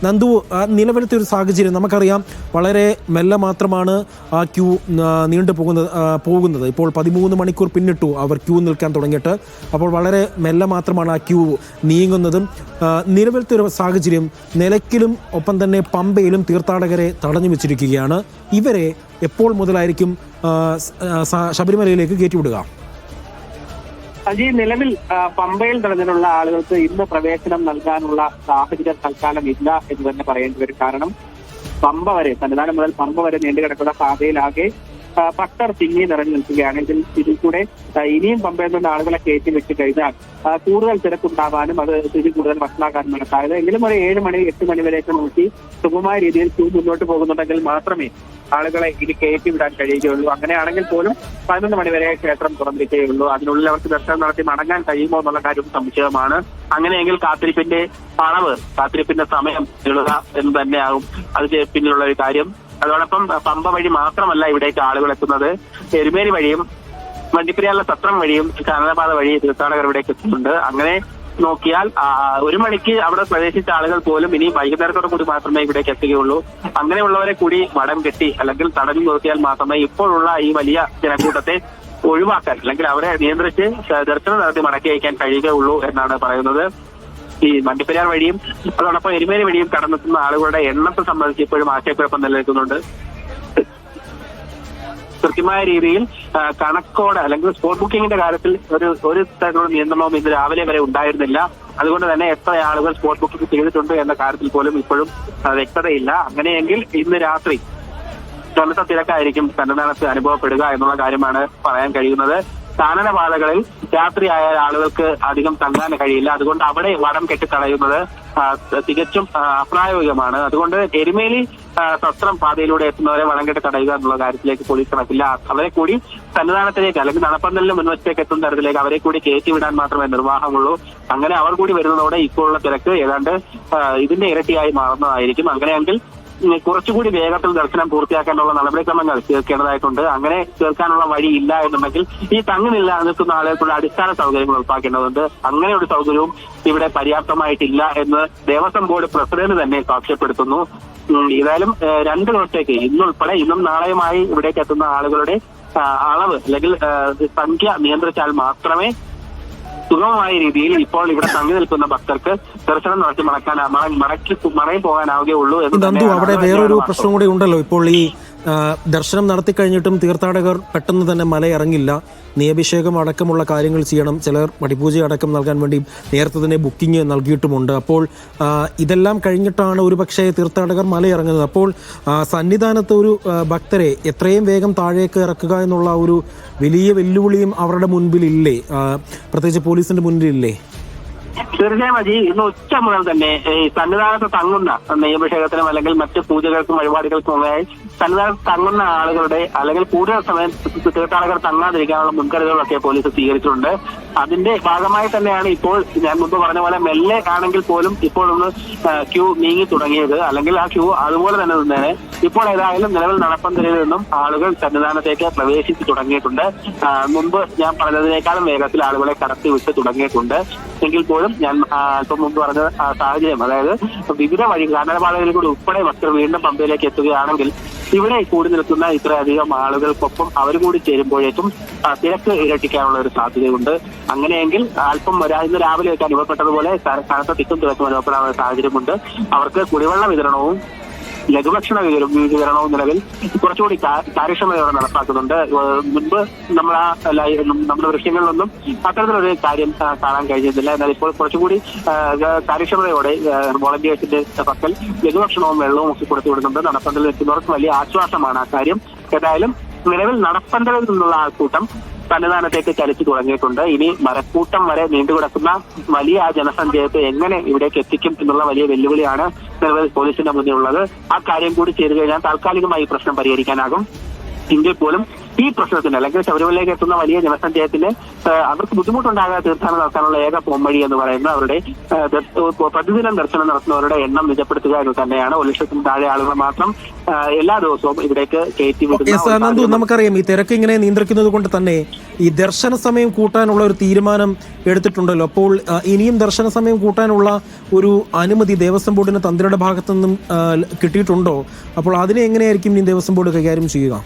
നന്ദു, നിലവിലത്തെ ഒരു സാഹചര്യം നമുക്കറിയാം, വളരെ മെല്ലെ മാത്രമാണ് ആ ക്യൂ നീണ്ടു പോകുന്നത്. ഇപ്പോൾ 13 മണിക്കൂർ പിന്നിട്ടു അവർ ക്യൂ നിൽക്കാൻ തുടങ്ങിയിട്ട്. അപ്പോൾ വളരെ മെല്ലെ മാത്രമാണ് ആ ക്യൂ നീങ്ങുന്നതും. നിലവിലത്തെ ഒരു സാഹചര്യം നിലയ്ക്കലും ഒപ്പം തന്നെ പമ്പയിലും തീർത്ഥാടകരെ തടഞ്ഞു വെച്ചിരിക്കുകയാണ്. ഇവരെ എപ്പോൾ മുതലായിരിക്കും ശബരിമലയിലേക്ക് കയറ്റിവിടുക? അജി, നിലവിൽ പമ്പയിൽ തടഞ്ഞിട്ടുള്ള ആളുകൾക്ക് ഇന്ന് പ്രവേശനം നൽകാനുള്ള സാഹചര്യം തൽക്കാലം ഇല്ല എന്ന് തന്നെ പറയേണ്ടി വരും. കാരണം പമ്പ വരെ, സന്നിധാനം മുതൽ പമ്പ വരെ നീണ്ടുകിടക്കുന്ന പാതയിലാകെ ഭക്തർ തിങ്ങി നിറഞ്ഞു നിൽക്കുകയാണ്. ഇതിൽ കൂടെ ഇനിയും പമ്പയിൽ നിന്ന് ആളുകളെ കയറ്റി വെച്ച് കഴിഞ്ഞാൽ കൂടുതൽ തിരക്കുണ്ടാകാനും അത് സ്ഥിതി കൂടുതൽ വഷളാക്കാനും നടക്കാതെ എങ്കിലും ഒരു 7 മണി 8 മണി വരെയൊക്കെ നോക്കി സുഗമമായ രീതിയിൽ ക്യൂ മുന്നോട്ട് പോകുന്നുണ്ടെങ്കിൽ മാത്രമേ ആളുകളെ ഇനി കയറ്റി വിടാൻ കഴിയുകയുള്ളൂ. അങ്ങനെയാണെങ്കിൽ പോലും 11 മണി വരെ ക്ഷേത്രം തുറന്നിരിക്കുകയുള്ളൂ. അതിനുള്ളിൽ അവർക്ക് ദർശനം നടത്തി മടങ്ങാൻ കഴിയുമോ എന്നുള്ള കാര്യം സംശയമാണ്. അങ്ങനെയെങ്കിൽ കാത്തിരിപ്പിന്റെ അളവ്, കാത്തിരിപ്പിന്റെ സമയം എഴുതുക എന്ന് തന്നെയാകും അത് പിന്നിലുള്ള ഒരു കാര്യം. അതോടൊപ്പം പമ്പ വഴി മാത്രമല്ല ഇവിടേക്ക് ആളുകൾ എത്തുന്നത്, എരുമേലി വഴിയും വണ്ടിപ്പെരിയാറിലെ സത്രം വഴിയും കാനനപാത വഴി തീർത്ഥാടകർ ഇവിടേക്ക് എത്തുന്നുണ്ട്. അങ്ങനെ നോക്കിയാൽ 1 മണിക്ക് അവിടെ പ്രവേശിച്ച ആളുകൾ പോലും ഇനി വൈകുന്നേരത്തോടെ കൂടി മാത്രമേ ഇവിടേക്ക് എത്തുകയുള്ളൂ. അങ്ങനെയുള്ളവരെ കൂടി മടം കെട്ടി അല്ലെങ്കിൽ തടഞ്ഞു നിർത്തിയാൽ മാത്രമേ ഇപ്പോഴുള്ള ഈ വലിയ ജനക്കൂട്ടത്തെ ഒഴിവാക്കാൻ അല്ലെങ്കിൽ അവരെ നിയന്ത്രിച്ച് ദർശനം നടത്തി മടക്കി അയക്കാൻ കഴിയുകയുള്ളൂ എന്നാണ് പറയുന്നത്. ഈ വണ്ടിപ്പെരിയാർ വഴിയും അതോടൊപ്പം എരുമേലി വഴിയും കടന്നെത്തുന്ന ആളുകളുടെ എണ്ണത്തെ സംബന്ധിച്ച് ഇപ്പോഴും ആശയക്കുഴപ്പം നിലനിൽക്കുന്നുണ്ട്. കൃത്യമായ രീതിയിൽ കണക്കോടെ അല്ലെങ്കിൽ സ്പോട്ട് ബുക്കിംഗിന്റെ കാര്യത്തിൽ ഒരു തരത്തിലുള്ള നിയന്ത്രണവും ഇന്ന് രാവിലെ വരെ ഉണ്ടായിരുന്നില്ല. അതുകൊണ്ട് തന്നെ എത്ര ആളുകൾ സ്പോട്ട് ബുക്കിംഗ് ചെയ്തിട്ടുണ്ട് എന്ന കാര്യത്തിൽ പോലും ഇപ്പോഴും വ്യക്തതയില്ല. അങ്ങനെയെങ്കിൽ ഇന്ന് രാത്രി കനത്ത തിരക്കായിരിക്കും സന്നിധാനത്ത് അനുഭവപ്പെടുക എന്നുള്ള കാര്യമാണ് പറയാൻ കഴിയുന്നത്. കാനനപാതകളിൽ രാത്രിയായാൽ ആളുകൾക്ക് അധികം തങ്ങാൻ കഴിയില്ല. അതുകൊണ്ട് അവിടെ വടം കെട്ടിത്തടയുന്നത് തികച്ചും അപ്രായോഗികമാണ്. അതുകൊണ്ട് എരുമേലി സത്രം പാതയിലൂടെ എത്തുന്നവരെ വടം കെട്ടി തടയുക എന്നുള്ള കാര്യത്തിലേക്ക് പോലീസ് കണക്കില്ല. അവരെ കൂടി സന്നിധാനത്തിലേക്ക് അല്ലെങ്കിൽ നടപ്പന്തലിന് മുൻവശത്തേക്ക് എത്തുന്ന തരത്തിലേക്ക് അവരെ കൂടി കയറ്റിവിടാൻ മാത്രമേ നിർവാഹമുള്ളൂ. അങ്ങനെ അവർ കൂടി വരുന്നതോടെ ഇപ്പോഴുള്ള തിരക്ക് ഏതാണ്ട് ഇതിന്റെ ഇരട്ടിയായി മാറുന്നതായിരിക്കും. അങ്ങനെയെങ്കിൽ കുറച്ചുകൂടി വേഗത്തിൽ ദർശനം പൂർത്തിയാക്കാനുള്ള നടപടിക്രമങ്ങൾ ചേർക്കേണ്ടതായിട്ടുണ്ട്. അങ്ങനെ ചേർക്കാനുള്ള വഴി ഇല്ല എന്നുണ്ടെങ്കിൽ ഈ തങ്ങി നിൽക്കുന്ന ആളുകൾക്കുള്ള അടിസ്ഥാന സൗകര്യങ്ങൾ ഉറപ്പാക്കേണ്ടതുണ്ട്. അങ്ങനെ ഒരു സൗകര്യവും ഇവിടെ പര്യാപ്തമായിട്ടില്ല എന്ന് ദേവസ്വം ബോർഡ് പ്രസിഡന്റ് തന്നെ സാക്ഷ്യപ്പെടുത്തുന്നു. ഏതായാലും 2 ദിവസത്തേക്ക് ഇന്നുൾപ്പെടെ ഇന്നും നാളെയുമായി ഇവിടേക്ക് എത്തുന്ന ആളുകളുടെ അളവ് അല്ലെങ്കിൽ സംഖ്യ നിയന്ത്രിച്ചാൽ മാത്രമേ സുഗമമായ രീതിയിൽ ഇപ്പോൾ ഇവിടെ തങ്ങി നിൽക്കുന്ന ഭക്തർക്ക് ദർശനം നടത്തി മടങ്ങി പോകാനാവുകയുള്ളൂ. നന്ദു, അവിടെ വേറൊരു പ്രശ്നം കൂടി ഉണ്ടല്ലോ. ഇപ്പോൾ ഈ ദർശനം നടത്തി കഴിഞ്ഞിട്ടും തീർത്ഥാടകർ പെട്ടെന്ന് തന്നെ മലയിറങ്ങില്ല. നിയഭിഷേകം അടക്കമുള്ള കാര്യങ്ങൾ ചെയ്യണം. ചിലർ പടിപൂജ അടക്കം നൽകാൻ വേണ്ടി നേരത്തെ തന്നെ ബുക്കിംഗ് നൽകിയിട്ടുമുണ്ട്. അപ്പോൾ ഇതെല്ലാം കഴിഞ്ഞിട്ടാണ് ഒരുപക്ഷെ തീർത്ഥാടകർ മലയിറങ്ങുന്നത്. അപ്പോൾ സന്നിധാനത്ത് ഒരു ഭക്തരെ എത്രയും വേഗം താഴേക്ക് ഇറക്കുക എന്നുള്ള ഒരു വലിയ വെല്ലുവിളിയും അവരുടെ മുൻപിലില്ലേ, പ്രത്യേകിച്ച് പോലീസിന്റെ മുന്നിലില്ലേ? തീർച്ചയായും അജി, ഇന്ന് ഉച്ച മുതൽ തന്നെ ഈ സന്നിധാനത്ത് തങ്ങുന്ന നെയ്യഭിഷേകത്തിനും അല്ലെങ്കിൽ മറ്റ് പൂജകൾക്കും വഴിപാടുകൾക്കുമായി സന്നിധാനത്ത് തങ്ങുന്ന ആളുകളുടെ അല്ലെങ്കിൽ കൂടുതൽ സമയം തീർത്ഥാടകർ തങ്ങാതിരിക്കാനുള്ള മുൻകരുതലുകളൊക്കെ പോലീസ് സ്വീകരിച്ചിട്ടുണ്ട്. അതിന്റെ ഭാഗമായി തന്നെയാണ് ഇപ്പോൾ ഞാൻ മുമ്പ് പറഞ്ഞ പോലെ മെല്ലെ ആണെങ്കിൽ പോലും ഇപ്പോഴൊന്ന് ക്യൂ നീങ്ങി തുടങ്ങിയത്. അല്ലെങ്കിൽ ആ ക്യൂ അതുപോലെ തന്നെ നിന്നേനെ. ഇപ്പോൾ ഏതായാലും നിലവിൽ നടപ്പന്തലിൽ നിന്നും ആളുകൾ സന്നിധാനത്തേക്ക് പ്രവേശിച്ചു തുടങ്ങിയിട്ടുണ്ട്. മുമ്പ് ഞാൻ പറഞ്ഞതിനേക്കാളും വേഗത്തിൽ ആളുകളെ കടത്തി വിട്ട് തുടങ്ങിയിട്ടുണ്ട്. എങ്കിൽ പോലും ഞാൻ അല്പം മുമ്പ് പറഞ്ഞ സാഹചര്യം, അതായത് വിവിധ വഴി കാനനപാതകളിൽ കൂടി ഉൾപ്പെടെ ഭക്തർ വീണ്ടും പമ്പയിലേക്ക് എത്തുകയാണെങ്കിൽ ഇവിടെ കൂടി നിൽക്കുന്ന ഇത്രയധികം ആളുകൾക്കൊപ്പം അവർ കൂടി ചേരുമ്പോഴേക്കും തിരക്ക് ഇരട്ടിക്കാനുള്ള ഒരു സാധ്യതയുണ്ട്. അങ്ങനെയെങ്കിൽ അല്പം ഇന്ന് രാവിലെയൊക്കെ അനുഭവപ്പെട്ടതുപോലെ കനത്ത തിക്കും തിരക്കും അനുഭവപ്പെടാനുള്ള സാഹചര്യമുണ്ട്. അവർക്ക് കുടിവെള്ള വിതരണവും ലഘുഭക്ഷണ വിതരണവും നിലവിൽ കുറച്ചുകൂടി കാര്യക്ഷമതയോടെ നടപ്പാക്കുന്നുണ്ട്. മുൻപ് നമ്മുടെ ദൃശ്യങ്ങളിലൊന്നും അത്തരത്തിലൊരു കാര്യം കാണാൻ കഴിഞ്ഞിരുന്നില്ല. എന്നാൽ ഇപ്പോൾ കുറച്ചുകൂടി കാര്യക്ഷമതയോടെ വോളണ്ടിയേഴ്സിന്റെ പക്കൽ ലഘുഭക്ഷണവും വെള്ളവും ഒക്കെ കൊടുത്തു വിടുന്നുണ്ട്. നടപ്പന്തലിൽ എത്തുന്നവർക്ക് വലിയ ആശ്വാസമാണ് ആ കാര്യം. ഏതായാലും നിലവിൽ നടപ്പന്തലിൽ നിന്നുള്ള ആൾക്കൂട്ടം സന്നിധാനത്തേക്ക് ചലിച്ചു തുടങ്ങിയിട്ടുണ്ട്. ഇനി മരക്കൂട്ടം വരെ നീണ്ടുകിടക്കുന്ന വലിയ ആ ജനസഞ്ചയത്തെ എങ്ങനെ ഇവിടേക്ക് എത്തിക്കും എന്നുള്ള വലിയ വെല്ലുവിളിയാണ് നിലവിൽ പോലീസിന്റെ മുന്നിലുള്ളത്. ആ കാര്യം കൂടി ചെയ്തു കഴിഞ്ഞാൽ താൽക്കാലികമായി ഈ പ്രശ്നം പരിഹരിക്കാനാകും. എങ്കിൽ പോലും ഈ പ്രശ്നത്തിന് അല്ലെങ്കിൽ ശബരിമലയിലേക്ക് എത്തുന്ന വലിയ ജനസഞ്ചയത്തിന് അവർക്ക് ബുദ്ധിമുട്ടുണ്ടാകാതെ തീർത്ഥാടനം നടത്താനുള്ള ഏക പോംവഴി എന്ന് പറയുന്നത് അവരുടെ പ്രതിദിനം ദർശനം നടത്തുന്നവരുടെ എണ്ണം നിജപ്പെടുത്തുക എന്ന് തന്നെയാണ്. 1 ലക്ഷത്തിന് താഴെ ആളുകൾ മാത്രം എല്ലാ ദിവസവും ഇവിടേക്ക് കയറ്റി വിടുന്നു. നമുക്കറിയാം ഈ തിരക്ക് ഇങ്ങനെ നിയന്ത്രിക്കുന്നത് കൊണ്ട് തന്നെ ഈ ദർശന സമയം കൂട്ടാനുള്ള ഒരു തീരുമാനം എടുത്തിട്ടുണ്ടല്ലോ. അപ്പോൾ ഇനിയും ദർശന സമയം കൂട്ടാനുള്ള ഒരു അനുമതി ദേവസ്വം ബോർഡിന് തന്ത്രിയുടെ ഭാഗത്തു നിന്നും കിട്ടിയിട്ടുണ്ടോ? അപ്പോൾ അതിനെ എങ്ങനെയായിരിക്കും ഇനി ദേവസ്വം ബോർഡ് കൈകാര്യം ചെയ്യുക?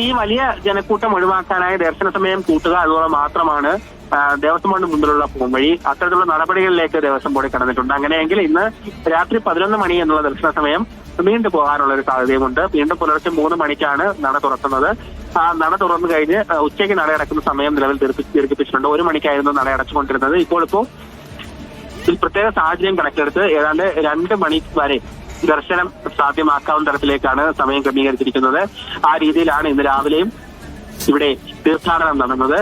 ഈ വലിയ ജനക്കൂട്ടം ഒഴിവാക്കാനായി ദർശന സമയം കൂട്ടുക അതുപോലെ മാത്രമാണ് ദേവസ്വം ബോർഡിന് മുമ്പിലുള്ള പോംവഴി. അത്തരത്തിലുള്ള നടപടികളിലേക്ക് ദേവസ്വം ബോർഡ് കടന്നിട്ടുണ്ട്. അങ്ങനെയെങ്കിൽ ഇന്ന് രാത്രി 11 മണി എന്നുള്ള ദർശന സമയം വീണ്ടും പോകാനുള്ള ഒരു സാധ്യതയുമുണ്ട്. വീണ്ടും പുലർച്ചെ 3 മണിക്കാണ് നട തുറക്കുന്നത്. ആ നട തുറന്നു കഴിഞ്ഞ് ഉച്ചയ്ക്ക് നട അടക്കുന്ന സമയം നിലവിൽ ദീർഘിപ്പിച്ചിട്ടുണ്ട്. 1 മണിക്കായിരുന്നു നട അടച്ചുകൊണ്ടിരുന്നത്. ഇപ്പോൾ പ്രത്യേക സാഹചര്യം കണക്കിലെടുത്ത് ഏതാണ്ട് 2 മണി വരെ ദർശനം സാധ്യമാക്കാവുന്ന തരത്തിലേക്കാണ് സമയം ക്രമീകരിച്ചിരിക്കുന്നത്. ആ രീതിയിലാണ് ഇന്ന് രാവിലെയും ഇവിടെ തീർത്ഥാടനം നടന്നത്.